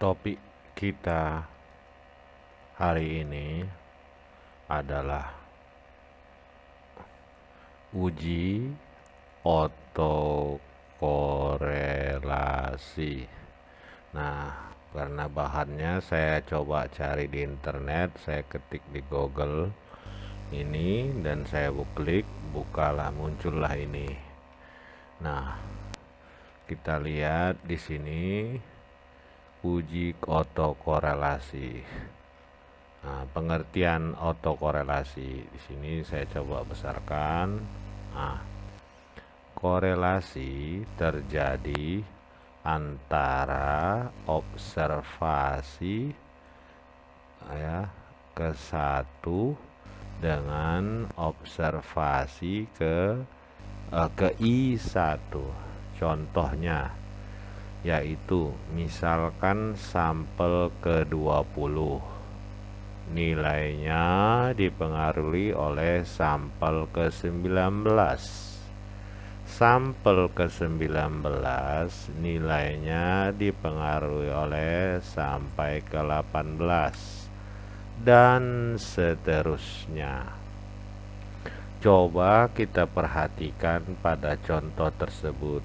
Topik kita hari ini adalah uji autokorelasi. Nah, karena bahannya saya coba cari di internet, saya ketik di Google ini dan saya klik, bukalah muncullah ini. Nah, kita lihat di sini uji autokorelasi. Nah, pengertian autokorelasi di sini saya coba besarkan. Nah, korelasi terjadi antara observasi ke satu dengan observasi ke I1. Contohnya yaitu misalkan sampel ke-20 nilainya dipengaruhi oleh sampel ke-19. Sampel ke-19 nilainya dipengaruhi oleh sampai ke-18 dan seterusnya. Coba kita perhatikan pada contoh tersebut,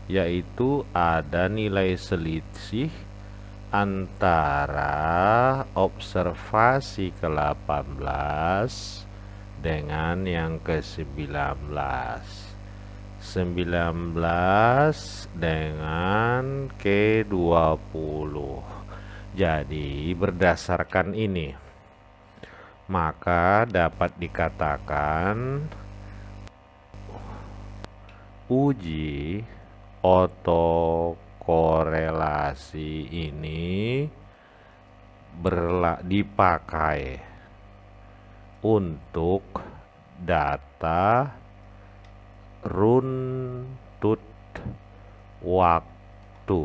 yaitu ada nilai selisih antara observasi ke-18 dengan yang ke-19. 19 dengan ke-20. Jadi berdasarkan ini, maka dapat dikatakan uji autokorelasi ini dipakai untuk data runtut waktu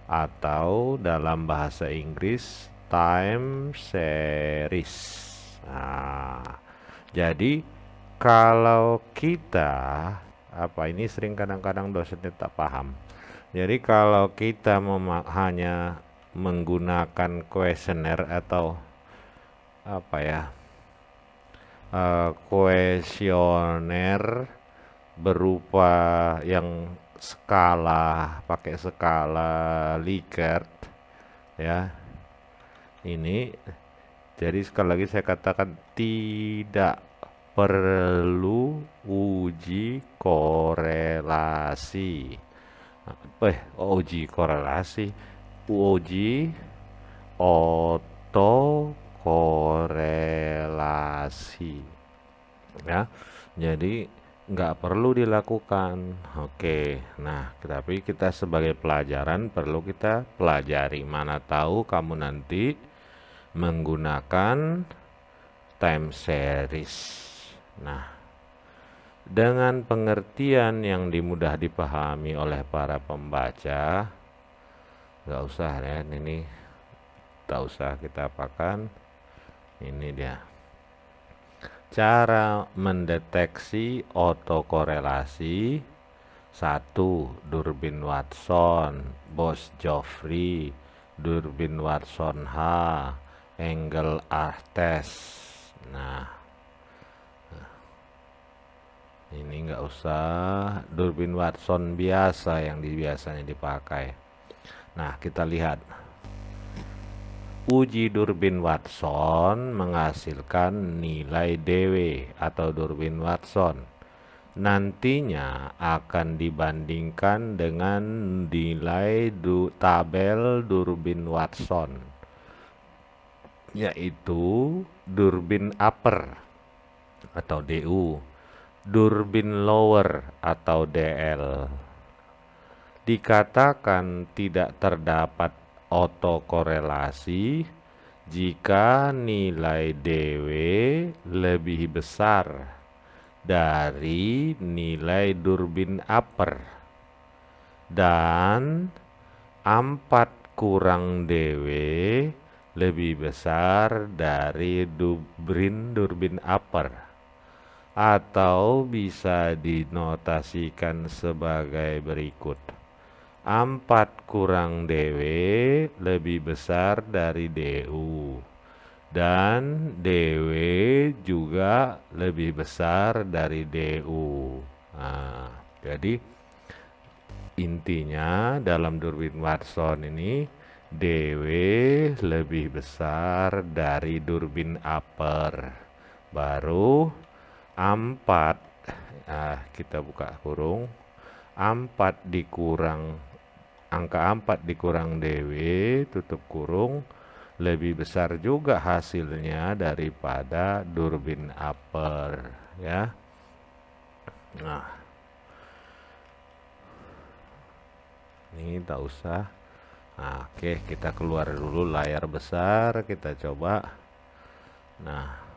atau dalam bahasa Inggris time series. Nah, jadi kalau kita ini sering kadang-kadang dosennya tak paham. Jadi kalau kita hanya menggunakan kuesioner atau kuesioner berupa yang skala, pakai skala Likert ya. Ini jadi sekali lagi saya katakan tidak perlu uji korelasi. Uji korelasi, uji autokorelasi ya. Jadi nggak perlu dilakukan. Oke, nah tapi kita sebagai pelajaran perlu kita pelajari. Mana tahu kamu nanti menggunakan time series. Nah, dengan pengertian yang mudah dipahami oleh para pembaca, nggak usah ya, ini nggak usah kita apakan. Ini dia cara mendeteksi autokorelasi. 1. Durbin Watson, Bose-Joffrey, Durbin Watson H, Engel-Artes. Nah, ini nggak usah Durbin Watson biasa yang biasanya dipakai. Nah, kita lihat. Uji Durbin Watson menghasilkan nilai DW atau Durbin Watson. Nantinya akan dibandingkan dengan nilai tabel Durbin Watson, yaitu Durbin Upper atau DU, Durbin Lower atau DL. Dikatakan tidak terdapat autokorelasi jika nilai DW lebih besar dari nilai Durbin Upper dan 4 kurang DW lebih besar dari Durbin Upper, atau bisa dinotasikan sebagai berikut. 4 kurang DW lebih besar dari DU. Dan DW juga lebih besar dari DU. Nah, jadi intinya dalam durbin Watson ini DW lebih besar dari durbin upper. Baru 4, kita buka kurung, 4 dikurang angka 4 dikurang DW tutup kurung lebih besar juga hasilnya daripada durbin upper, ya. Nah, ini tak usah. Nah, oke, kita keluar dulu layar besar, kita coba. Nah,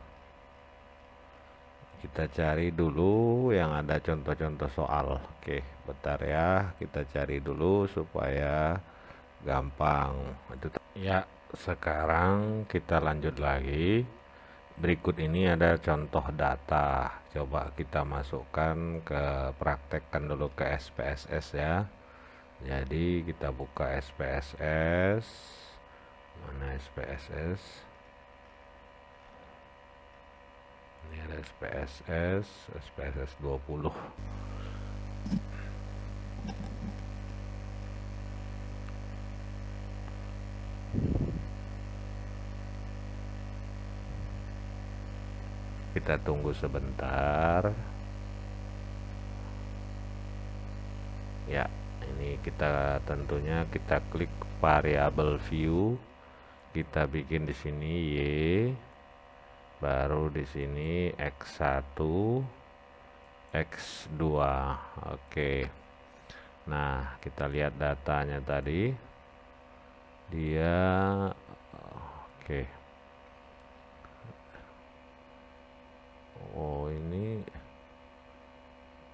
kita cari dulu yang ada contoh-contoh soal. Oke, bentar ya, kita cari dulu supaya gampang. Ya, sekarang kita lanjut lagi. Berikut ini ada contoh data. Coba kita masukkan ke praktekkan dulu ke SPSS ya. Jadi kita buka SPSS. Mana SPSS? Ini ada SPSS, SPSS 20. Kita tunggu sebentar. Ya, ini kita tentunya kita klik variabel view. Kita bikin di sini Y, baru di sini X1, X2. Oke. Nah, kita lihat datanya tadi. Dia oke. Oh, ini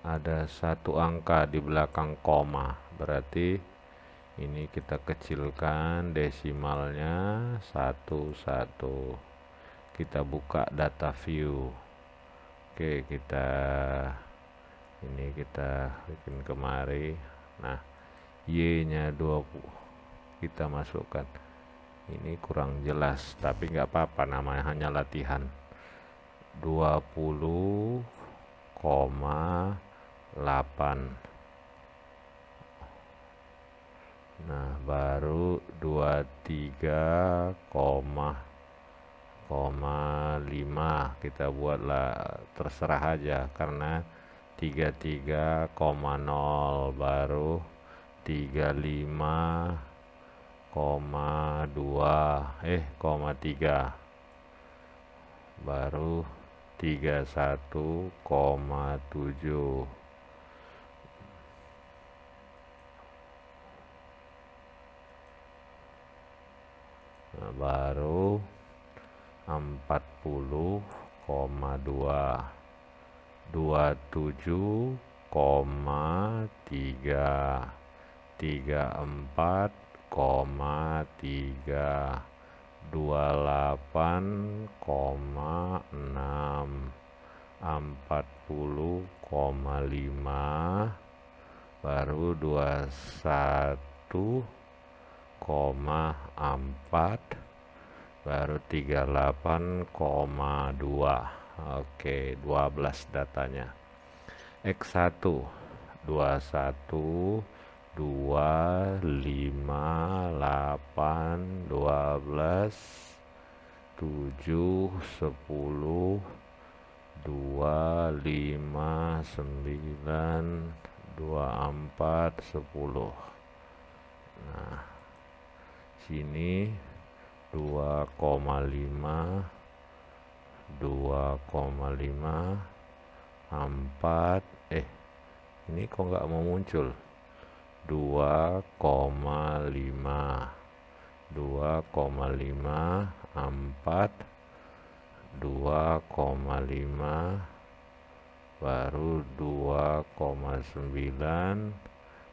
ada satu angka di belakang koma, berarti ini kita kecilkan desimalnya 11. Kita buka data view. Oke, kita bikin kemari. Nah, Y nya 20 kita masukkan. Ini kurang jelas, tapi nggak apa-apa, namanya hanya latihan. 20,8. Nah, baru 23,5 kita buatlah, terserah aja karena 33,0 baru 35,3 baru 31,7. Nah, baru 40,2, 27,3, 34,3, 28,6, 40,5, baru 21,4, baru 38,2. Oke, 12 datanya. X1 21, 2, 5, 8, 12, 7, 10, 2, 5, 9, 24, 10. Nah, sini 2,5, 2,5, 4, ini kok nggak mau muncul. 2,5, 2,5, 4, 2,5, baru 2,9,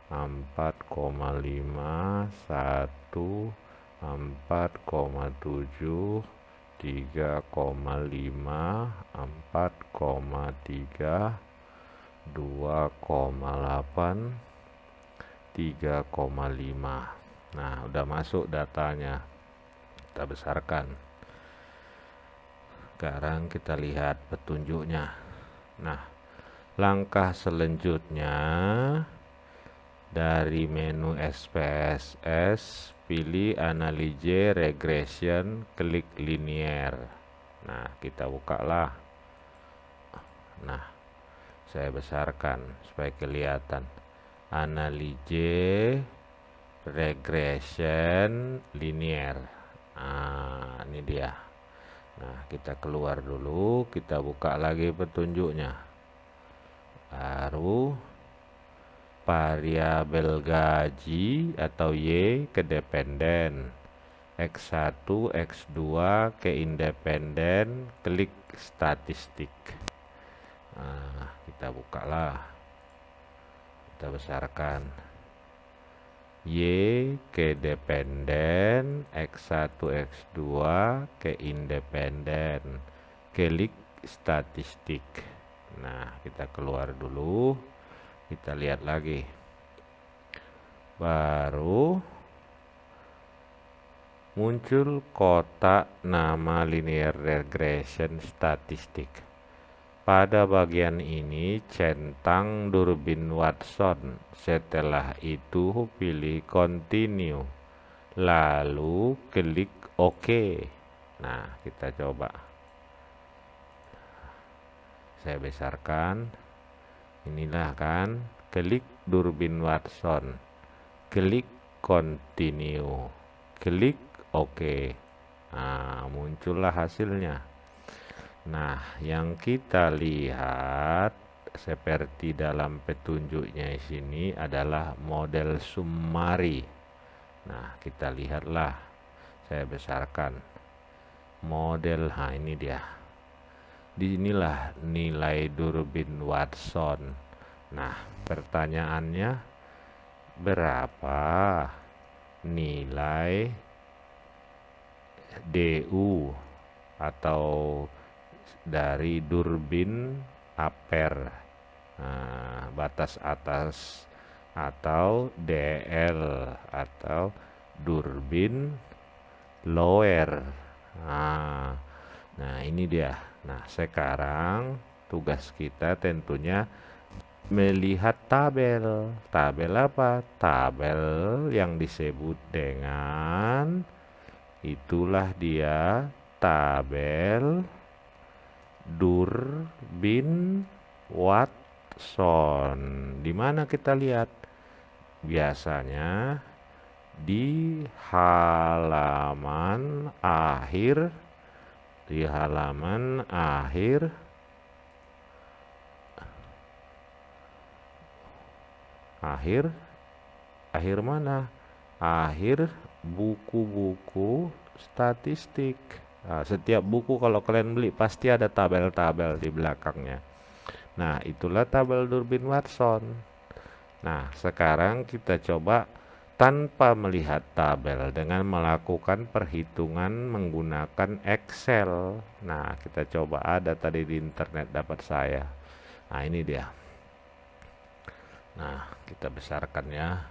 4,5, 1, 4,7, 3,5, 4,3, 2,8, 3,5. Nah, udah masuk datanya. Kita besarkan. Sekarang kita lihat petunjuknya. Nah, langkah selanjutnya dari menu SPSS, pilih Analyze Regression, klik Linear. Nah, kita bukalah. Nah, saya besarkan supaya kelihatan. Analyze Regression Linear. Nah, ini dia. Nah, kita keluar dulu, kita buka lagi petunjuknya. Baru variabel gaji atau Y ke dependen, X1, X2 ke independen, klik statistik. Nah, kita bukalah, kita besarkan. Y ke dependen, X1, X2 ke independen, klik statistik. Nah, kita keluar dulu, kita lihat lagi. Baru muncul kotak nama linear regression statistik. Pada bagian ini centang durbin Watson. Setelah itu pilih continue, lalu klik OK. Nah, kita coba. Saya besarkan. Inilah kan, klik durbin Watson, klik continue, klik OK. Nah, muncullah hasilnya. Nah, yang kita lihat seperti dalam petunjuknya di sini adalah model summary. Nah, kita lihatlah. Saya besarkan model. Nah, ini dia. Inilah nilai durbin Watson. Nah, pertanyaannya, berapa nilai DU atau dari durbin upper, batas atas, atau DL atau durbin lower. Nah, ini dia. Nah, sekarang tugas kita tentunya melihat tabel. Tabel apa? Tabel yang disebut dengan, itulah dia, tabel durbin Watson. Di mana kita lihat? Biasanya di halaman akhir, akhir mana? Akhir buku-buku statistik. Nah, setiap buku kalau kalian beli pasti ada tabel-tabel di belakangnya. Nah, itulah tabel durbin Watson. Nah, sekarang kita coba tanpa melihat tabel dengan melakukan perhitungan menggunakan Excel. Nah, kita coba, ada tadi di internet dapat saya. Nah, ini dia. Nah, kita besarkan ya.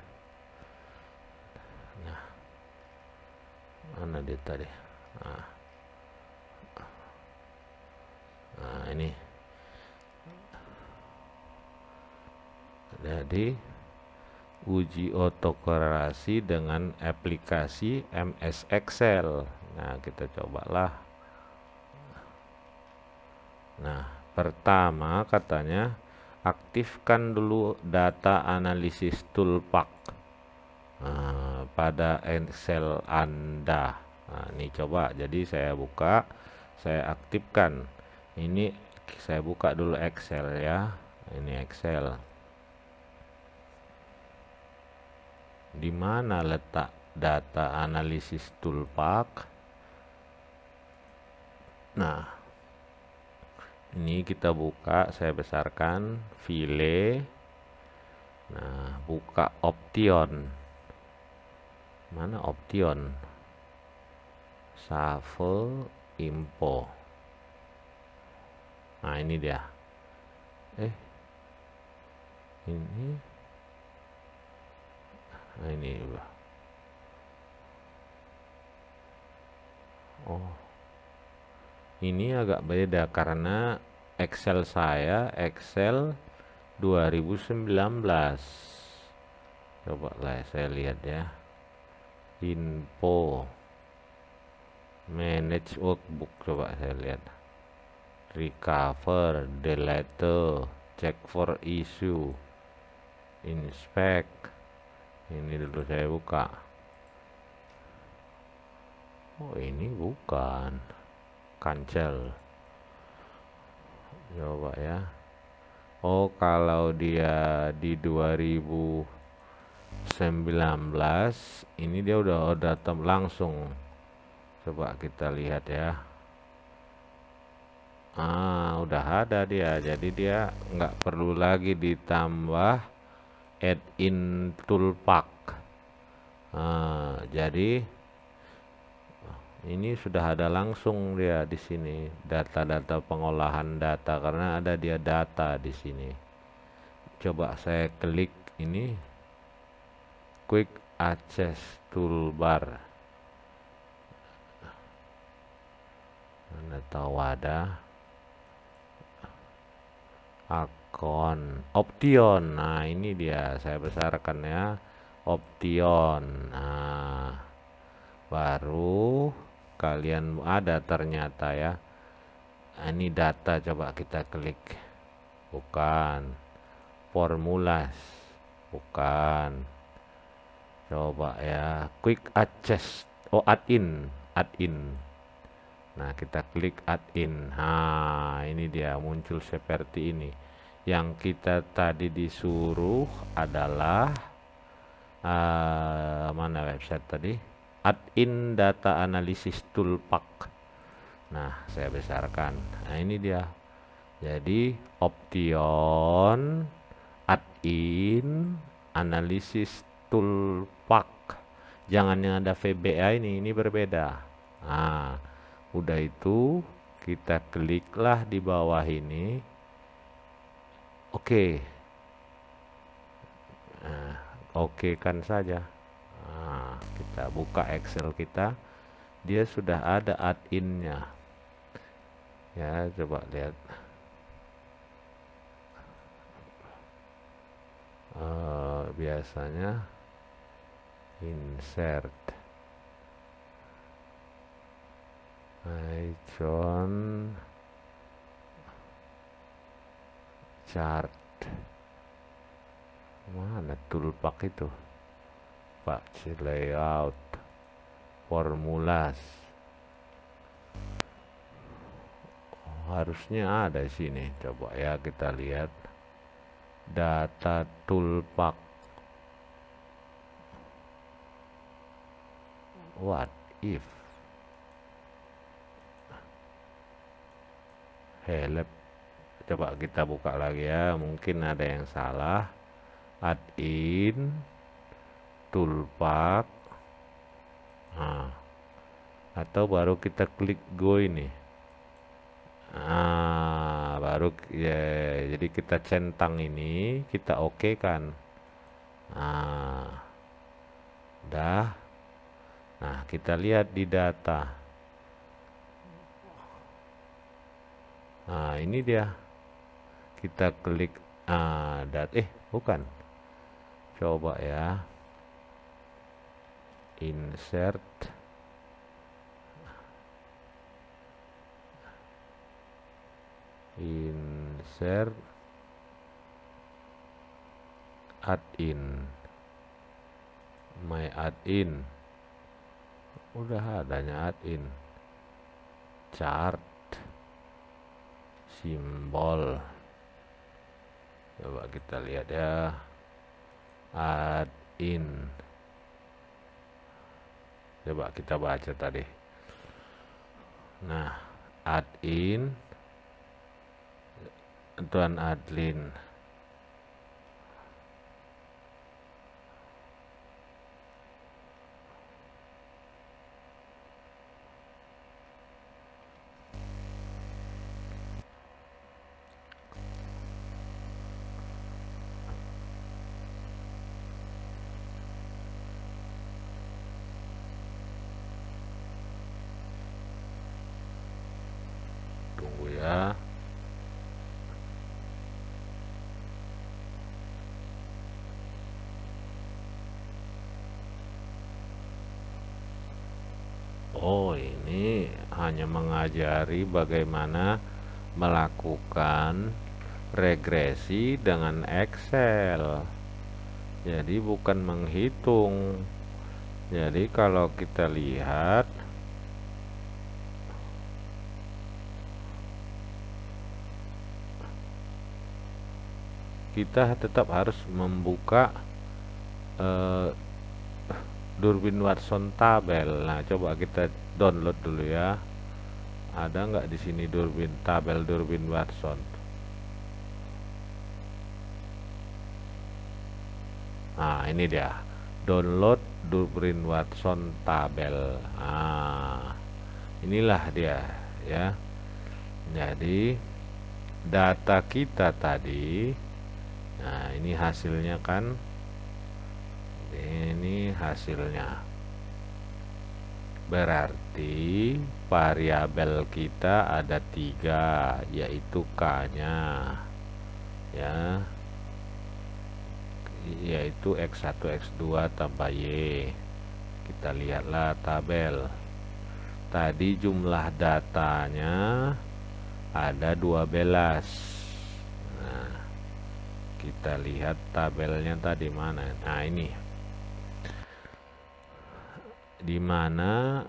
Nah, mana dia tadi? Nah, ini. Jadi uji autokorelasi dengan aplikasi MS Excel. Nah, kita cobalah. Nah, pertama katanya aktifkan dulu data analisis toolpack pada Excel Anda. Nah, ini coba. Jadi saya buka, saya aktifkan. Ini saya buka dulu Excel ya. Ini Excel. Di mana letak data analisis toolpack? Nah, ini kita buka, saya besarkan file. Nah, buka option. Mana option? Shuffle info. Nah, ini dia. Ini Nah, ini. Oh, ini agak beda karena Excel saya Excel 2019. Coba lah saya lihat ya. Info manage workbook, coba saya lihat. Recover, delete, check for issue, inspect. Ini dulu saya buka. Oh, ini bukan. Cancel. Coba ya. Oh, kalau dia di 2019 ini dia udah langsung. Coba kita lihat ya. Udah ada dia. Jadi dia nggak perlu lagi ditambah add-in toolpack. Jadi ini sudah ada langsung dia di sini data-data pengolahan data karena ada dia data di sini. Coba saya klik ini quick access toolbar. Mana tahu ada akun option. Nah, ini dia saya besarkan ya. Option. Nah, baru kalian ada ternyata ya. Ini data, coba kita klik. Bukan. Formulas. Bukan. Coba ya, quick access. Oh, add-in. Nah, kita klik add-in. Nah, ini dia muncul seperti ini. Yang kita tadi disuruh adalah mana website tadi? Add-in data analysis toolpack. Nah, saya besarkan. Nah, ini dia. Jadi option add-in analysis toolpack. Jangan yang ada VBA ini berbeda. Nah, udah itu kita kliklah di bawah ini. Oke. Nah, oke kan saja. Nah, kita buka Excel kita. Dia sudah ada add-in-nya. Ya, coba lihat. Biasanya insert icon chart, mana toolpack itu Pak? Layout, formulas, harusnya ada di sini. Coba ya kita lihat data toolpack. What if help. Coba kita buka lagi ya, mungkin ada yang salah. Add-in toolpack. Atau baru kita klik go ini. Baru ya, jadi kita centang ini, kita oke kan. Udah. Nah, kita lihat di data. Nah, ini dia. Kita klik bukan. Coba ya. Insert add-in, my add-in, udah adanya add-in, chart, simbol. Coba kita lihat ya, add-in. Coba kita baca tadi. Nah, add-in Tuan Adlin. Oh, ini hanya mengajari bagaimana melakukan regresi dengan Excel. Jadi bukan menghitung. Jadi kalau kita lihat, kita tetap harus membuka eh, Durbin Watson tabel. Nah, coba kita download dulu ya. Ada nggak di sini tabel Durbin Watson? Nah, ini dia. Download Durbin Watson tabel. Nah, inilah dia ya. Jadi data kita tadi, nah ini hasilnya kan, ini hasilnya. Berarti variabel kita ada 3, yaitu K-nya ya, yaitu X1 X2 tambah Y. Kita lihatlah tabel tadi, jumlah datanya ada 12. Nah, kita lihat tabelnya tadi mana. Nah, ini di mana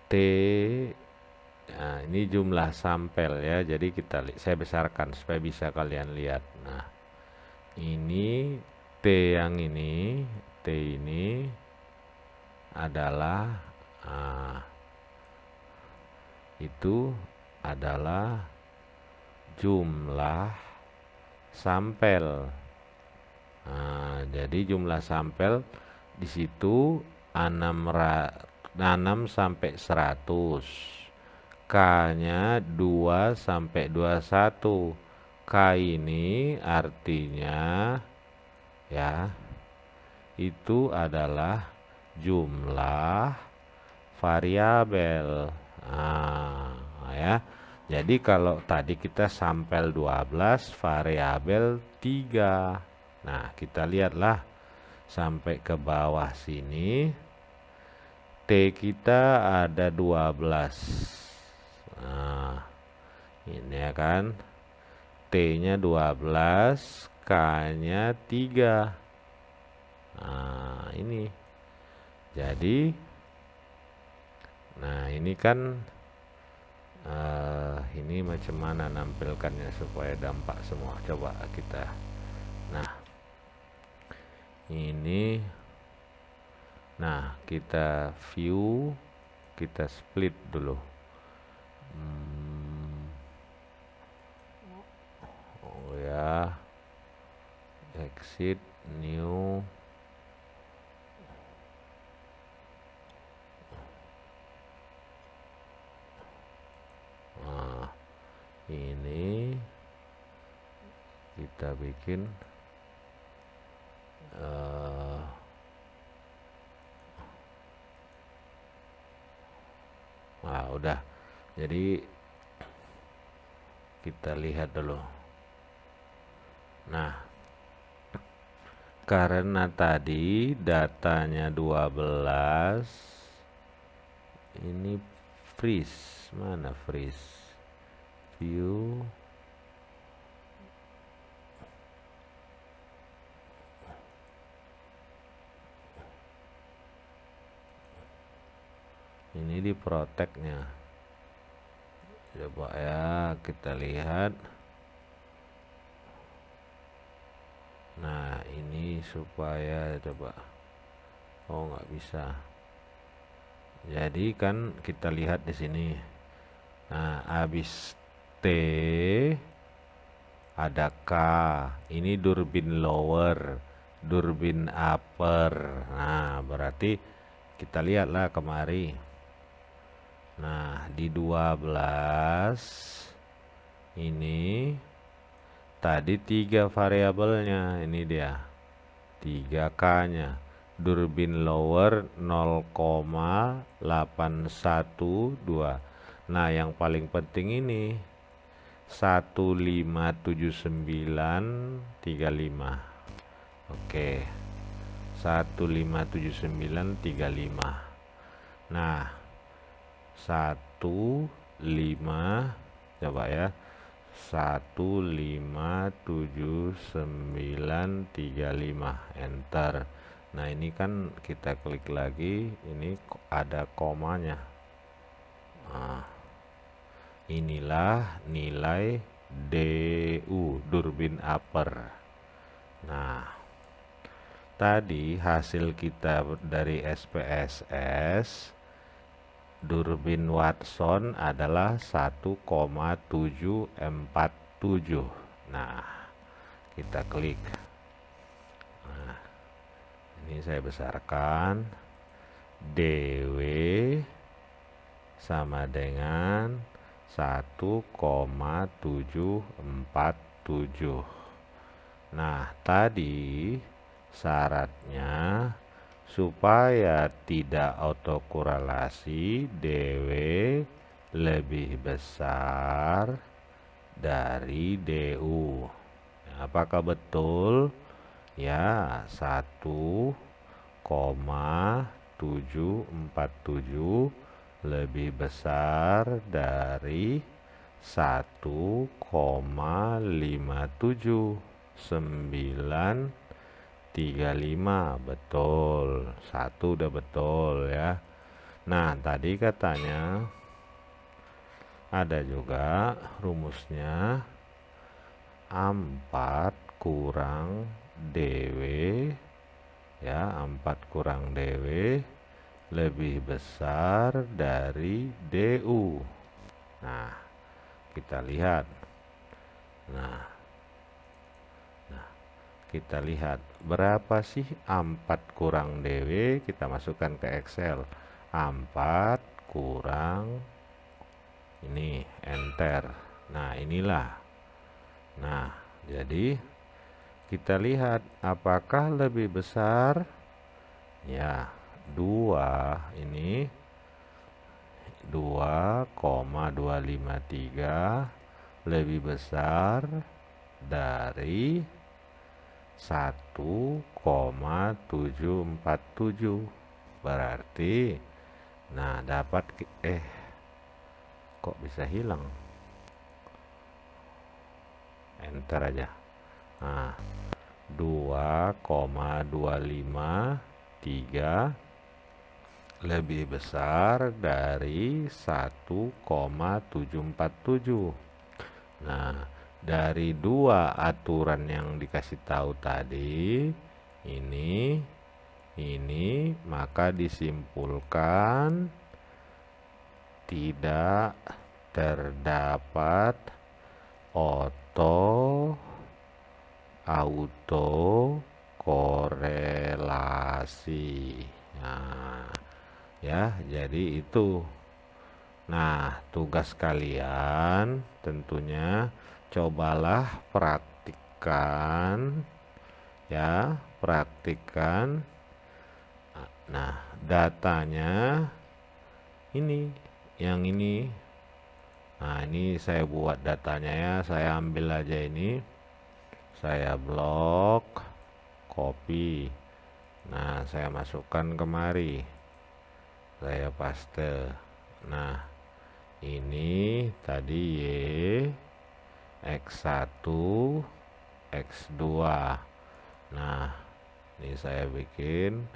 T. Nah, ini jumlah sampel ya. Jadi saya besarkan supaya bisa kalian lihat. Nah, ini T yang ini, T ini adalah itu adalah jumlah sampel. Nah, jadi jumlah sampel di situ 6 sampai 100. K-nya 2 sampai 21. K ini artinya ya, itu adalah jumlah variabel. Nah, ya. Jadi kalau tadi kita sampel 12, variabel 3. Nah, kita lihatlah sampai ke bawah sini. T kita ada 12. Nah, ini ya kan. T-nya 12, K-nya 3. Nah, ini. Jadi, nah ini kan ini macam mana nampilkannya supaya dampak semua. Coba kita. Nah, ini. Nah, kita view, kita split dulu. Oh ya, exit, new. Nah, ini kita bikin nah udah, jadi kita lihat dulu. Nah, karena tadi datanya 12, ini freeze. Mana freeze? View. Ini di protectnya. Coba ya, kita lihat. Nah, ini supaya coba. Oh, nggak bisa. Jadi kan kita lihat di sini. Nah, habis T ada K. Ini Durbin lower, Durbin upper. Nah, berarti kita lihatlah kemari. Nah, di 12 ini tadi 3 variabelnya. Ini dia 3K-nya. Durbin lower 0,812. Nah, yang paling penting ini 157935. Oke, 157935. Nah, 15, coba ya, 157935, enter. Nah, ini kan kita klik lagi, ini ada komanya. Nah, inilah nilai DU, Durbin Upper. Nah, tadi hasil kita dari SPSS Durbin Watson adalah 1,747. Nah, kita klik. Nah, ini saya besarkan. DW sama dengan 1,747. Nah, tadi syaratnya supaya tidak autokorelasi, DW lebih besar dari DU. Apakah betul? Ya, 1,747 lebih besar dari 1,5795. Betul, satu udah betul ya. Nah, tadi katanya ada juga rumusnya 4 kurang DW, ya, 4 kurang DW lebih besar dari DU. Nah, kita lihat. Nah, kita lihat berapa sih 4 kurang DW. Kita masukkan ke Excel. 4 kurang ini, enter. Nah, inilah. Nah, jadi kita lihat apakah lebih besar. Ya, 2 ini 2,253 lebih besar dari 1,747. Berarti nah dapat kok bisa hilang, enter aja. Nah, 2,253 lebih besar dari 1,747. Nah, dari dua aturan yang dikasih tahu tadi, ini maka disimpulkan tidak terdapat auto korelasi. Nah, ya, jadi itu. Nah, tugas kalian tentunya cobalah praktikkan, ya, praktikkan. Nah, datanya ini, yang ini. Nah, ini saya buat datanya ya, saya ambil aja ini. Saya blok, copy. Nah, saya masukkan kemari. Saya paste. Nah, ini tadi Y, X1, X2. Nah, ini saya bikin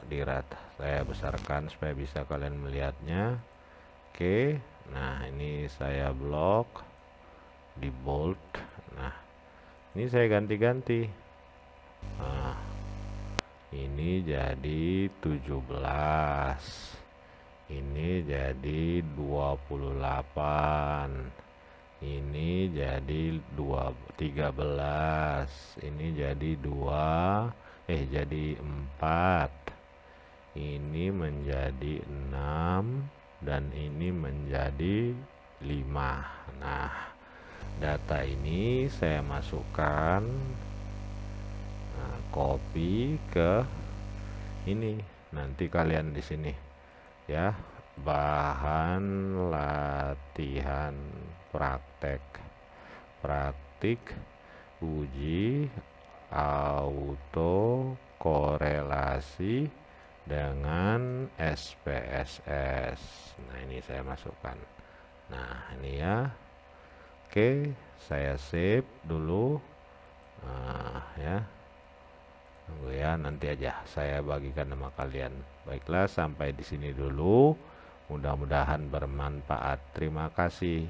di rata, saya besarkan supaya bisa kalian melihatnya. Oke, nah ini saya blok di bold. Nah, ini saya ganti-ganti. Nah, ini jadi 17, ini jadi 28, ini jadi 13, ini jadi 4, ini menjadi 6, dan ini menjadi 5. Nah, data ini saya masukkan, copy ke ini. Nanti kalian di sini ya, bahan latihan praktik uji auto korelasi dengan SPSS. Nah, ini saya masukkan. Nah, ini ya. Oke, saya save dulu. Nah, ya. Tunggu ya, nanti aja saya bagikan sama kalian. Baiklah, sampai di sini dulu. Mudah-mudahan bermanfaat. Terima kasih.